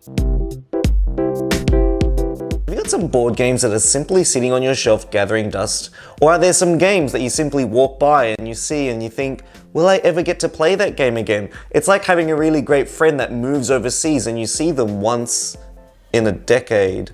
Have you got some board games that are simply sitting on your shelf gathering dust? Or are there some games that you simply walk by and you see and you think, will I ever get to play that game again? It's like having a really great friend that moves overseas and you see them once in a decade.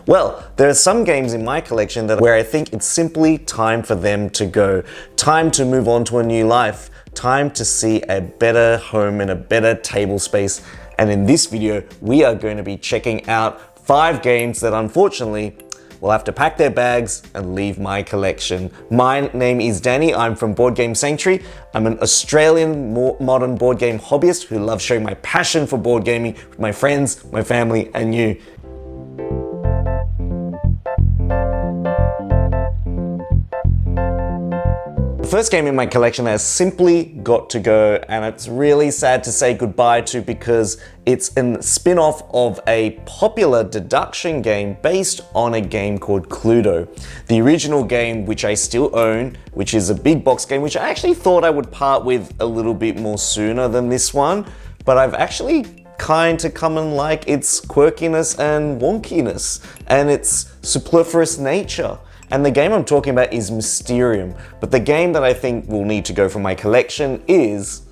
Well, there are some games in my collection where I think it's simply time for them to go. Time to move on to a new life. Time to see a better home and a better table space. And in this video, we are going to be checking out 5 games that unfortunately will have to pack their bags and leave my collection. My name is Danny, I'm from Board Game Sanctuary. I'm an Australian modern board game hobbyist who loves sharing my passion for board gaming with my friends, my family, and you. The first game in my collection has simply got to go, and it's really sad to say goodbye to because it's a spin-off of a popular deduction game based on a game called Cluedo. The original game, which I still own, which is a big box game, which I actually thought I would part with a little bit more sooner than this one, but I've actually kind to come and like its quirkiness and wonkiness and its superfluous nature. And the game I'm talking about is Mysterium, but the game that I think will need to go from my collection is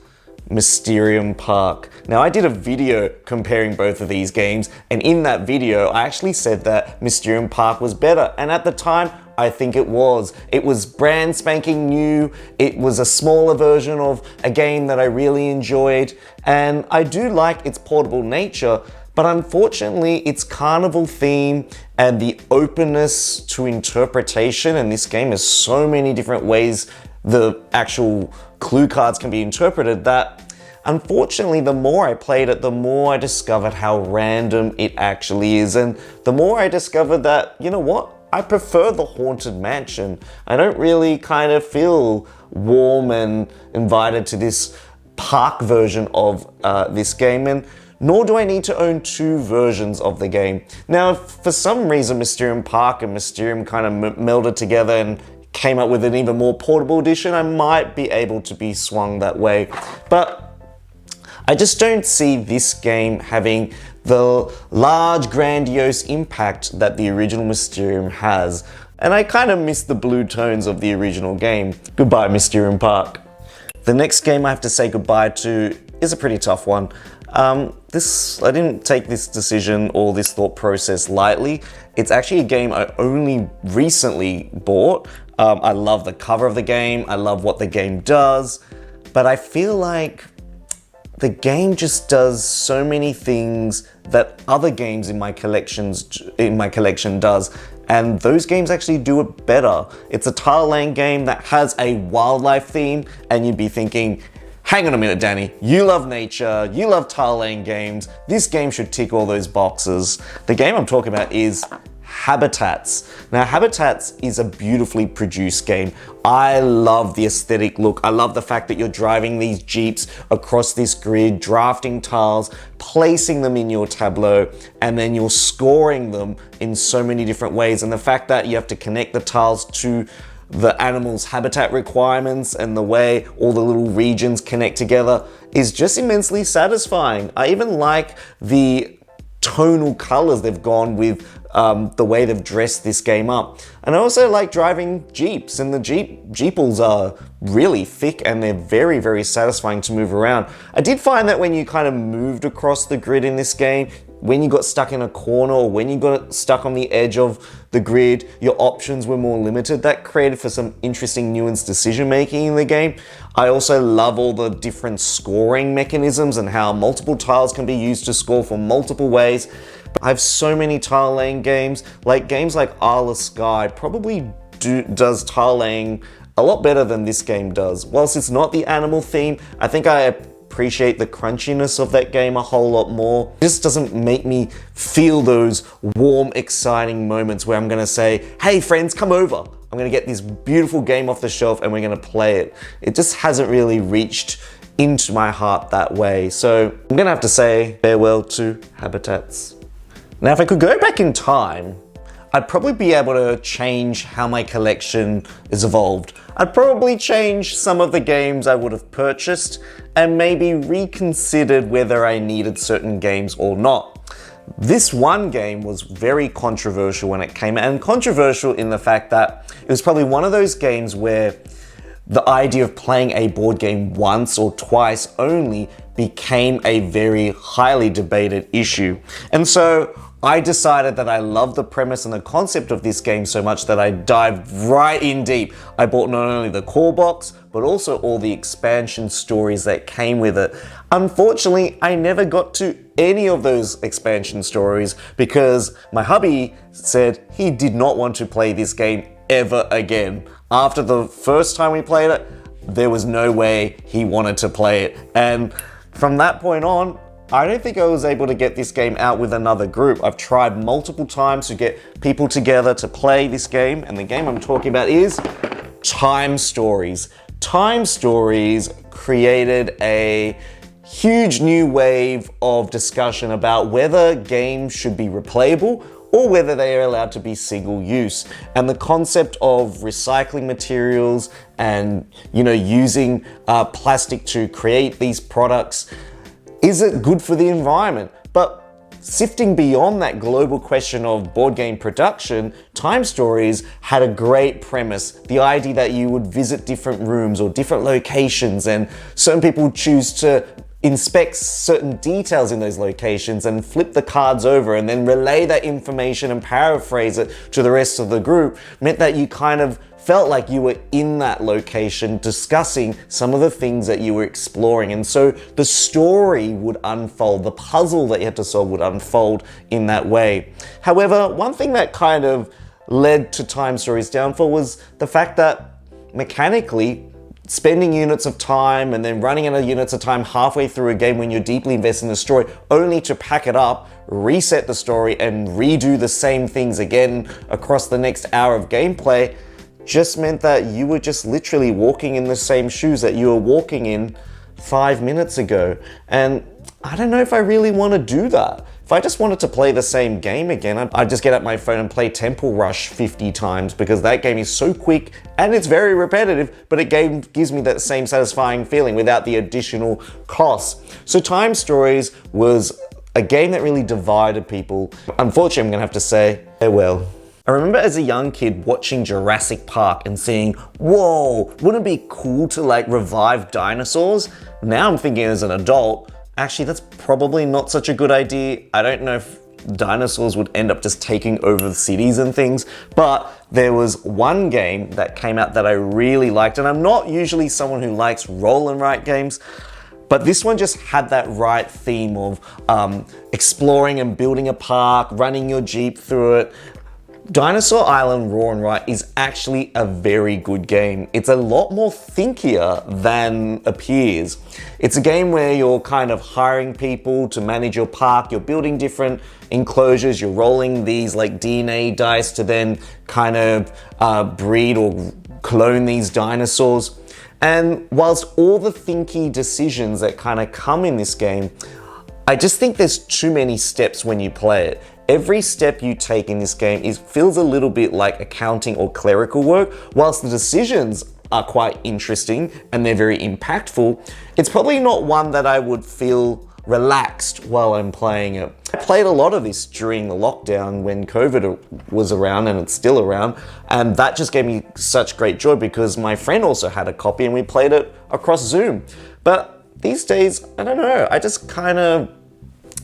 Mysterium Park. Now, I did a video comparing both of these games, and in that video, I actually said that Mysterium Park was better, and at the time, I think it was. It was brand spanking new, it was a smaller version of a game that I really enjoyed, and I do like its portable nature, but unfortunately, its carnival theme and the openness to interpretation, and this game has so many different ways the actual clue cards can be interpreted, that unfortunately, the more I played it, the more I discovered how random it actually is. And the more I discovered that, you know what? I prefer the Haunted Mansion. I don't really kind of feel warm and invited to this park version of this game. And nor do I need to own 2 versions of the game. Now, if for some reason Mysterium Park and Mysterium kind of melded together and came up with an even more portable edition, I might be able to be swung that way. But I just don't see this game having the large, grandiose impact that the original Mysterium has. And I kind of miss the blue tones of the original game. Goodbye, Mysterium Park. The next game I have to say goodbye to is a pretty tough one. I didn't take this decision or this thought process lightly. It's actually a game I only recently bought. I love the cover of the game, I love what the game does, but I feel like the game just does so many things that other games in my collection does, and those games actually do it better. It's a tile laying game that has a wildlife theme, and you'd be thinking, hang on a minute, Danny, you love nature, you love tile laying games, this game should tick all those boxes. The game I'm talking about is Habitats. Now, Habitats is a beautifully produced game. I love the aesthetic look. I love the fact that you're driving these Jeeps across this grid, drafting tiles, placing them in your tableau, and then you're scoring them in so many different ways. And the fact that you have to connect the tiles to the animal's habitat requirements and the way all the little regions connect together is just immensely satisfying. I even like the tonal colors they've gone with, the way they've dressed this game up. And I also like driving Jeeps, and the Jeeples are really thick and they're very, very satisfying to move around. I did find that when you kind of moved across the grid in this game, when you got stuck in a corner or when you got stuck on the edge of the grid, your options were more limited. That created for some interesting nuanced decision making in the game. I also love all the different scoring mechanisms and how multiple tiles can be used to score for multiple ways. I have so many tile laying games like Isle of Skye probably does tile laying a lot better than this game does. Whilst it's not the animal theme, I think I appreciate the crunchiness of that game a whole lot more. It just doesn't make me feel those warm, exciting moments where I'm gonna say, hey friends, come over. I'm gonna get this beautiful game off the shelf and we're gonna play it. It just hasn't really reached into my heart that way. So I'm gonna have to say farewell to Habitats. Now, if I could go back in time, I'd probably be able to change how my collection is evolved. I'd probably change some of the games I would have purchased and maybe reconsidered whether I needed certain games or not. This one game was very controversial when it came out, and controversial in the fact that it was probably one of those games where the idea of playing a board game once or twice only became a very highly debated issue. And so I decided that I loved the premise and the concept of this game so much that I dived right in deep. I bought not only the core box, but also all the expansion stories that came with it. Unfortunately, I never got to any of those expansion stories because my hubby said he did not want to play this game ever again. After the first time we played it, there was no way he wanted to play it. And from that point on, I don't think I was able to get this game out with another group. I've tried multiple times to get people together to play this game, and the game I'm talking about is Time Stories. Time Stories created a huge new wave of discussion about whether games should be replayable or whether they are allowed to be single use. And the concept of recycling materials and, using plastic to create these products, is it good for the environment? But sifting beyond that global question of board game production, Time Stories had a great premise. The idea that you would visit different rooms or different locations, and certain people choose to inspect certain details in those locations and flip the cards over and then relay that information and paraphrase it to the rest of the group, meant that you kind of felt like you were in that location discussing some of the things that you were exploring. And so the story would unfold, the puzzle that you had to solve would unfold in that way. However, one thing that kind of led to Time Stories' downfall was the fact that mechanically, spending units of time and then running out of units of time halfway through a game when you're deeply invested in the story, only to pack it up, reset the story, and redo the same things again across the next hour of gameplay, just meant that you were just literally walking in the same shoes that you were walking in 5 minutes ago. And I don't know if I really want to do that. If I just wanted to play the same game again, I'd just get out my phone and play Temple Rush 50 times, because that game is so quick and it's very repetitive, but it gives me that same satisfying feeling without the additional costs. So Time Stories was a game that really divided people. Unfortunately, I'm gonna have to say farewell. I remember as a young kid watching Jurassic Park and seeing, whoa, wouldn't it be cool to revive dinosaurs? Now I'm thinking as an adult, actually that's probably not such a good idea. I don't know if dinosaurs would end up just taking over the cities and things, but there was one game that came out that I really liked, and I'm not usually someone who likes roll and write games, but this one just had that right theme of exploring and building a park, running your Jeep through it. Dinosaur Island Roll and Write is actually a very good game. It's a lot more thinkier than appears. It's a game where you're kind of hiring people to manage your park, you're building different enclosures, you're rolling these DNA dice to then kind of breed or clone these dinosaurs. And whilst all the thinky decisions that kind of come in this game, I just think there's too many steps when you play it. Every step you take in this game feels a little bit like accounting or clerical work. Whilst the decisions are quite interesting and they're very impactful, it's probably not one that I would feel relaxed while I'm playing it. I played a lot of this during the lockdown when COVID was around, and it's still around, and that just gave me such great joy because my friend also had a copy and we played it across Zoom. But these days, I don't know,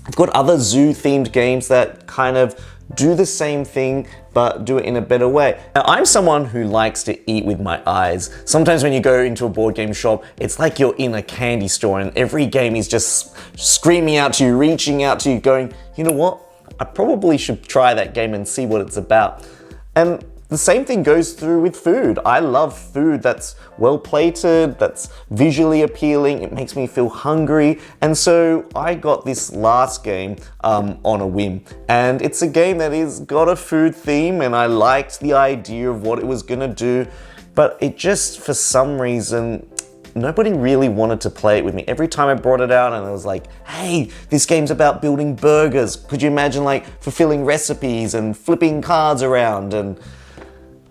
I've got other zoo-themed games that kind of do the same thing, but do it in a better way. Now, I'm someone who likes to eat with my eyes. Sometimes when you go into a board game shop, it's like you're in a candy store and every game is just screaming out to you, reaching out to you, going, you know what? I probably should try that game and see what it's about. And the same thing goes through with food. I love food that's well plated, that's visually appealing, it makes me feel hungry. And so I got this last game on a whim. And it's a game that has got a food theme, and I liked the idea of what it was gonna do, but it just, for some reason, nobody really wanted to play it with me. Every time I brought it out and I was like, hey, this game's about building burgers. Could you imagine fulfilling recipes and flipping cards around? And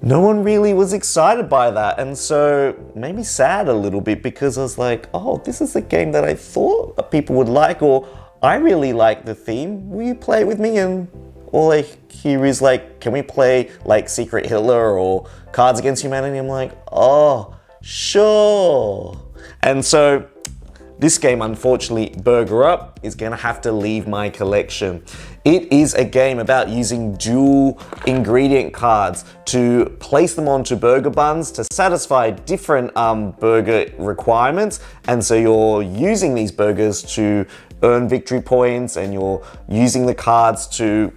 no one really was excited by that, and so it made me sad a little bit because I was like, oh, this is a game that I thought people would like, or I really like the theme. Will you play with me? And all I hear is like, can we play like Secret Hitler or Cards Against Humanity? I'm like, oh, sure. And so this game, unfortunately, Burger Up, is gonna have to leave my collection. It is a game about using dual ingredient cards to place them onto burger buns to satisfy different burger requirements. And so you're using these burgers to earn victory points, and you're using the cards to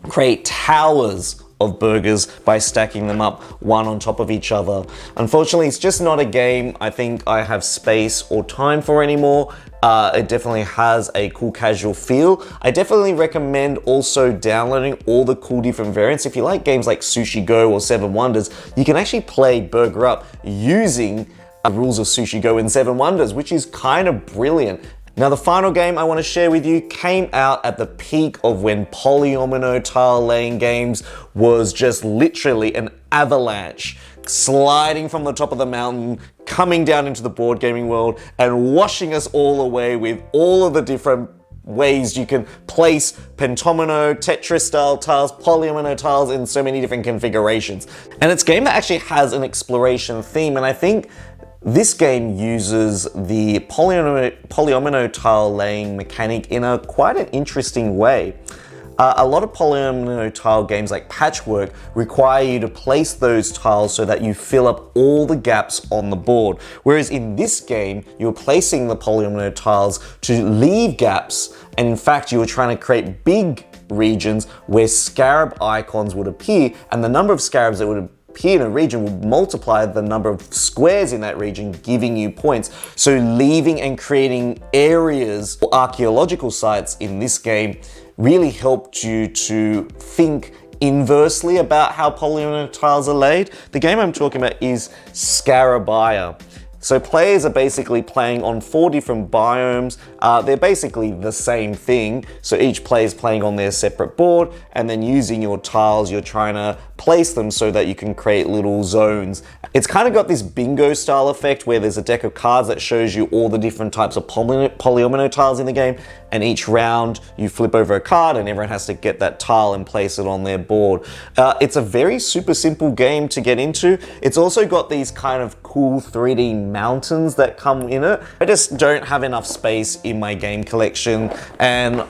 create towers of burgers by stacking them up one on top of each other. Unfortunately, it's just not a game I think I have space or time for anymore. It definitely has a cool casual feel. I definitely recommend also downloading all the cool different variants. If you like games like Sushi Go or Seven Wonders, you can actually play Burger Up using the rules of Sushi Go and Seven Wonders, which is kind of brilliant. Now, the final game I want to share with you came out at the peak of when polyomino tile laying games was just literally an avalanche, sliding from the top of the mountain, coming down into the board gaming world, and washing us all away with all of the different ways you can place pentomino, Tetris style tiles, polyomino tiles in so many different configurations. And it's a game that actually has an exploration theme, and I think this game uses the polyomino tile laying mechanic in a quite an interesting way. A lot of polyomino tile games like Patchwork require you to place those tiles so that you fill up all the gaps on the board. Whereas in this game, you're placing the polyomino tiles to leave gaps, and in fact, you were trying to create big regions where scarab icons would appear, and the number of scarabs that would appear in a region will multiply the number of squares in that region, giving you points. So leaving and creating areas or archaeological sites in this game really helped you to think inversely about how polyomino tiles are laid. The game I'm talking about is Scara Buyer. So players are basically playing on 4 different biomes. They're basically the same thing. So each player is playing on their separate board, and then using your tiles, you're trying to place them so that you can create little zones. It's kind of got this bingo style effect where there's a deck of cards that shows you all the different types of polyomino tiles in the game, and each round you flip over a card and everyone has to get that tile and place it on their board. It's a very super simple game to get into. It's also got these kind of cool 3D mountains that come in it. I just don't have enough space in my game collection, and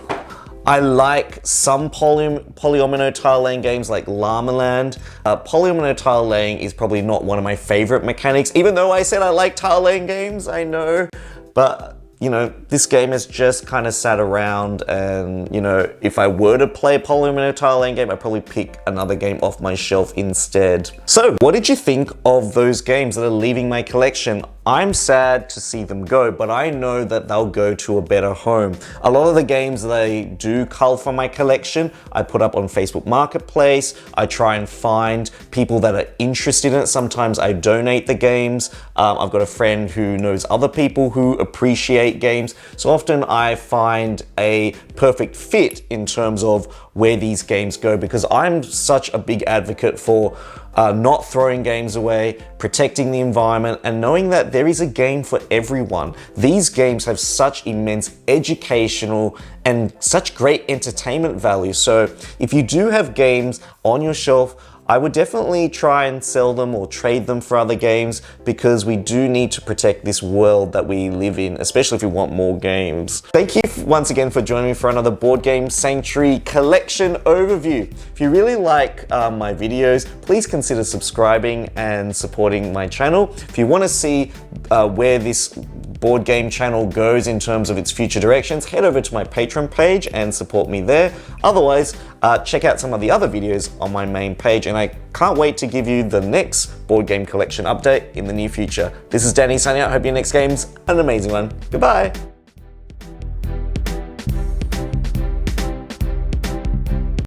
I like some polyomino tile laying games like Llama Land. Polyomino tile laying is probably not one of my favorite mechanics, even though I said I like tile laying games, I know. But you know, this game has just kind of sat around, and you know, if I were to play a polyomino tile laying game, I'd probably pick another game off my shelf instead. So, what did you think of those games that are leaving my collection? I'm sad to see them go, but I know that they'll go to a better home. A lot of the games that I do cull from my collection, I put up on Facebook Marketplace. I try and find people that are interested in it. Sometimes I donate the games. I've got a friend who knows other people who appreciate games. So often I find a perfect fit in terms of where these games go, because I'm such a big advocate for not throwing games away, protecting the environment, and knowing that there is a game for everyone. These games have such immense educational and such great entertainment value. So if you do have games on your shelf, I would definitely try and sell them or trade them for other games, because we do need to protect this world that we live in, especially if we want more games. Thank you once again for joining me for another Board Game Sanctuary collection overview. If you really like my videos, please consider subscribing and supporting my channel. If you want to see where this board game channel goes in terms of its future directions, head over to my Patreon page and support me there. Otherwise, check out some of the other videos on my main page, and I can't wait to give you the next board game collection update in the near future. This is Danny signing out. Hope your next game's an amazing one. Goodbye.